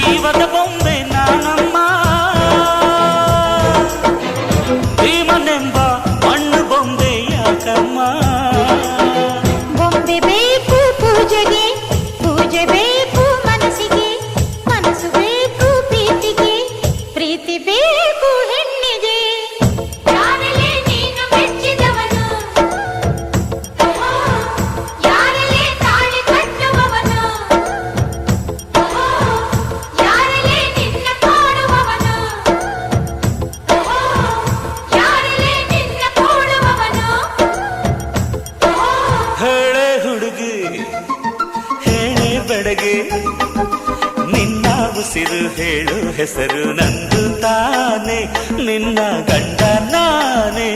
ಜೀವದ ಬೊಂಬೆ ನಾನಮ್ಮ, ಭೀಮನೆಂಬ ಮಣ್ಣು ಬೊಂಬೆ ಯಾಕಮ್ಮ. ಬೊಂಬೆ ಬೇಕು ಪೂಜೆಗೆ, ಪೂಜೆ ಬೇಕು ಮನಸ್ಸಿಗೆ, ಮನಸ್ಸು ಬೇಕು ಪ್ರೀತಿಗೆ, ಪ್ರೀತಿ ಬೇಕು ಹೆಣ್ಣಿಗೆ. ಯಾರಲ್ಲೇ ನೀನು ಮೆಚ್ಚಿದವನು, ಯಾರಲ್ಲೇ ತಾಳಿ ಕಟ್ಟುವವನು, ಯಾರಲ್ಲೇ ನಿನ್ನ ಕಾಡುವವನು, ಯಾರಲ್ಲೇ ನಿನ್ನ ಕೂಡುವವನು. ಹೇಳೆ ಹುಡುಗಿ ಹೇಳೆ ಬೆಡಗೆ, ನಿನ್ನ ಉಸಿರು ಹೇಳು ಹೆಸರು ನಂದು ತಾನೆ, ನಿನ್ನ ಗಂಡ ನಾನೇ.